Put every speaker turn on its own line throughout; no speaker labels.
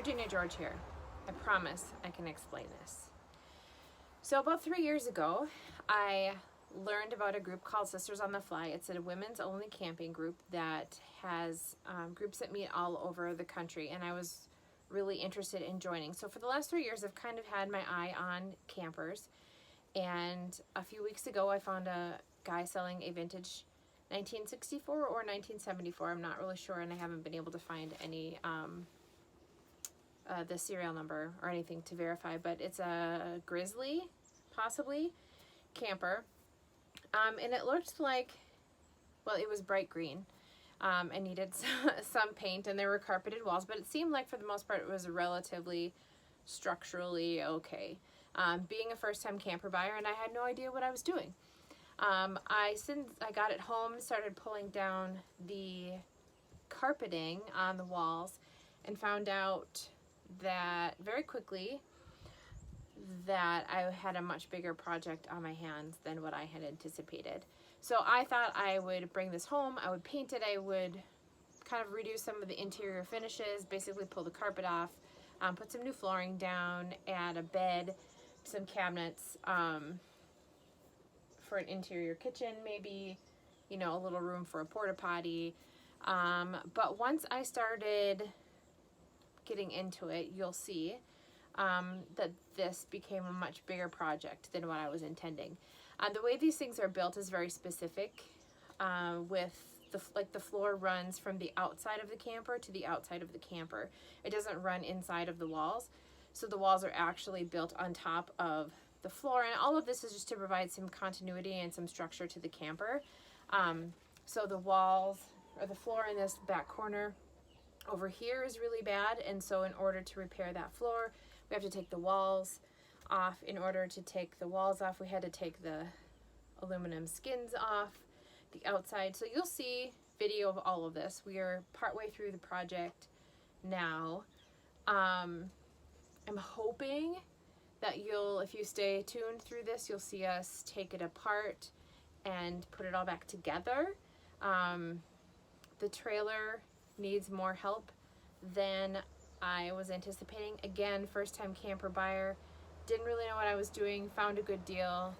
Virginia George here. I promise I can explain this. So about 3 years ago, I learned about a group called Sisters on the Fly. It's a women's only camping group that has groups that meet all over the country, and I was really interested in joining. So for the last 3 years, I've kind of had my eye on campers, and a few weeks ago I found a guy selling a vintage 1964 or 1974, I'm not really sure, and I haven't been able to find any the serial number or anything to verify, but it's a Grizzly, possibly, camper. And it looked like, well, it was bright green. It needed some paint, and there were carpeted walls, but it seemed like for the most part it was relatively structurally okay. Being a first-time camper buyer, and I had no idea what I was doing. Since I got it home, started pulling down the carpeting on the walls and found out that very quickly that I had a much bigger project on my hands than what I had anticipated. So I thought I would bring this home, I would paint it, I would kind of redo some of the interior finishes, basically pull the carpet off, put some new flooring down, add a bed, some cabinets, for an interior kitchen, maybe, you know, a little room for a porta potty. But once I started getting into it, you'll see that this became a much bigger project than what I was intending. The way these things are built is very specific. With the floor runs from the outside of the camper to the outside of the camper. It doesn't run inside of the walls. So the walls are actually built on top of the floor, and all of this is just to provide some continuity and some structure to the camper. So the walls, or the floor in this back corner over here is really bad, and so in order to repair that floor, we have to take the walls off. In order to take the walls off, we had to take the aluminum skins off the outside. So you'll see video of all of this. We are partway through the project now. I'm hoping that if you stay tuned through this, you'll see us take it apart and put it all back together. The trailer needs more help than I was anticipating. Again, first-time camper buyer, didn't really know what I was doing, found a good deal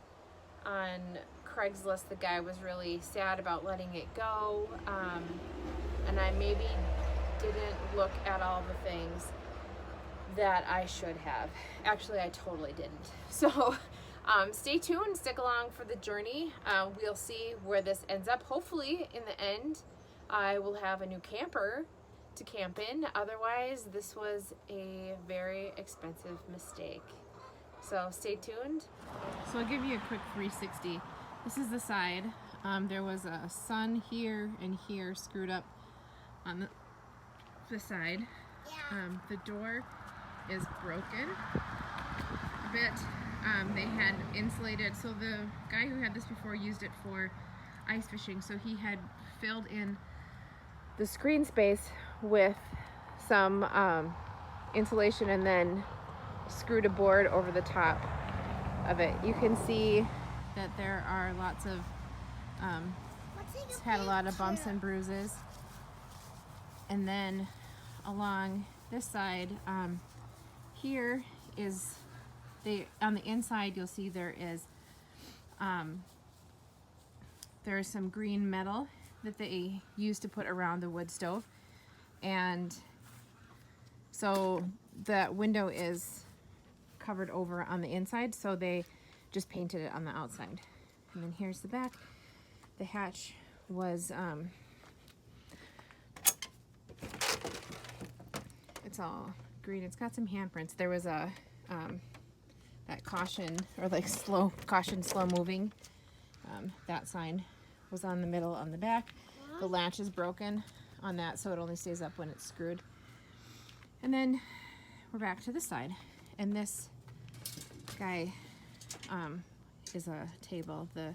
on Craigslist. The guy was really sad about letting it go, and I maybe didn't look at all the things that I should have. Actually, I totally didn't. So stay tuned, stick along for the journey. We'll see where this ends up. Hopefully, in the end, I will have a new camper to camp in. Otherwise, this was a very expensive mistake. So stay tuned. So I'll give you a quick 360. This is the side. There was a sun here and here screwed up on the side. The door is broken a bit. They had insulated, so the guy who had this before used it for ice fishing, so he had filled in the screen space with some insulation and then screwed a board over the top of it. You can see that there are lots of it's had a lot of bumps and bruises. And then along this side, here is on the inside, you'll see there's some green metal that they used to put around the wood stove, and so that window is covered over on the inside, so they just painted it on the outside. And then here's the back. The hatch was it's all green. It's got some handprints. There was a that caution, or like caution, slow moving. That sign was on the middle on the back. The latch is broken on that, so it only stays up when it's screwed. And then we're back to this side, and this guy is a table. The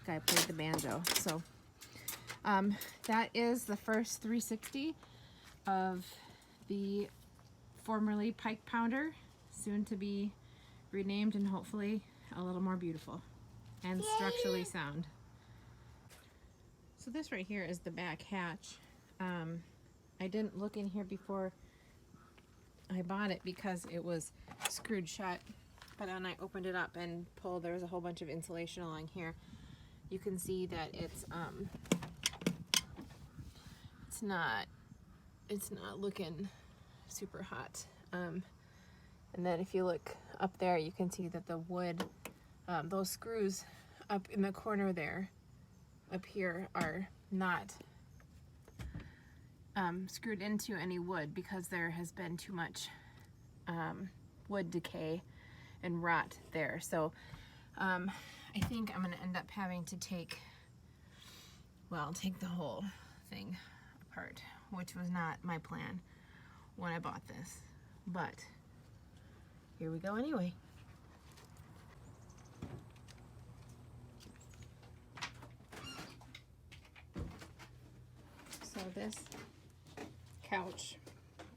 guy played the banjo. So that is the first 360 of the formerly Pike Pounder, soon to be renamed and hopefully a little more beautiful and structurally sound. So this right here is the back hatch. I didn't look in here before I bought it because it was screwed shut, but when I opened it up and pulled, there was a whole bunch of insulation along here. You can see that it's not looking super hot. And then if you look up there, you can see that the wood, those screws up in the corner there, up here, are not screwed into any wood because there has been too much wood decay and rot there. So I think I'm going to end up having to take the whole thing apart, which was not my plan when I bought this, but here we go anyway. So this couch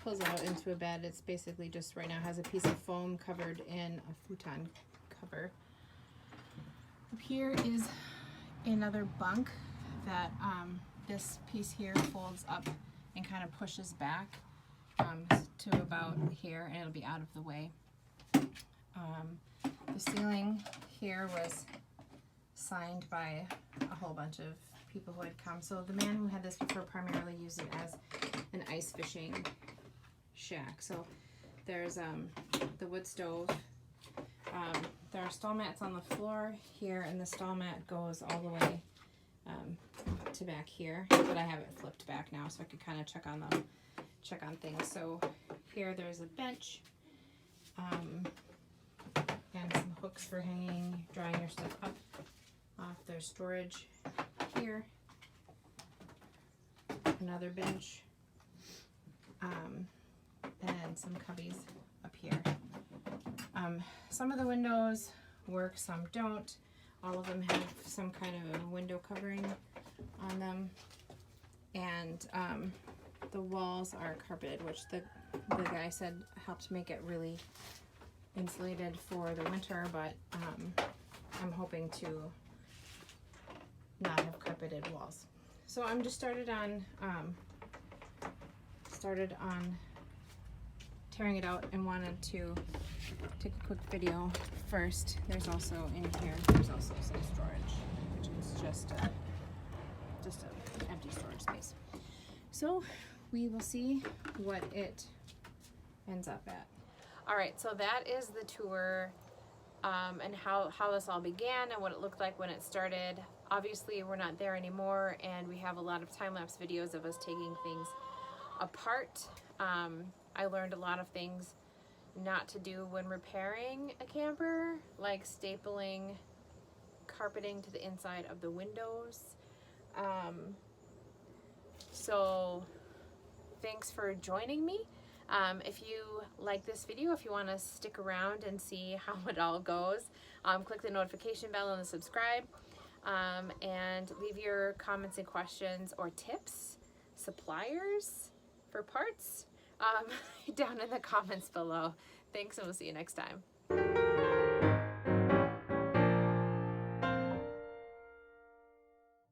pulls out into a bed. It's basically just right now has a piece of foam covered in a futon cover. Up here is another bunk that this piece here folds up and kind of pushes back to about here, and it'll be out of the way. The ceiling here was signed by a whole bunch of people who had come. So the man who had this before primarily used it as an ice fishing shack. So there's the wood stove. There are stall mats on the floor here, and the stall mat goes all the way to back here, but I have it flipped back now so I could kind of check on things. So here there's a bench and some hooks for hanging, drying your stuff up. There's storage here, another bench, and some cubbies up here. Some of the windows work, some don't. All of them have some kind of a window covering on them, and the walls are carpeted, which the guy said helped make it really insulated for the winter, but I'm hoping to not have carpeted walls. So I'm just started on tearing it out and wanted to take a quick video first. There's also in here, there's also some storage, which is just an empty storage space. So we will see what it ends up at. All right, so that is the tour and how this all began and what it looked like when it started. Obviously, we're not there anymore, and we have a lot of time-lapse videos of us taking things apart. I learned a lot of things not to do when repairing a camper, like stapling carpeting to the inside of the windows. So thanks for joining me. If you like this video, if you want to stick around and see how it all goes, click the notification bell and the subscribe, and leave your comments and questions or tips, suppliers for parts, down in the comments below. Thanks, and we'll see you next time.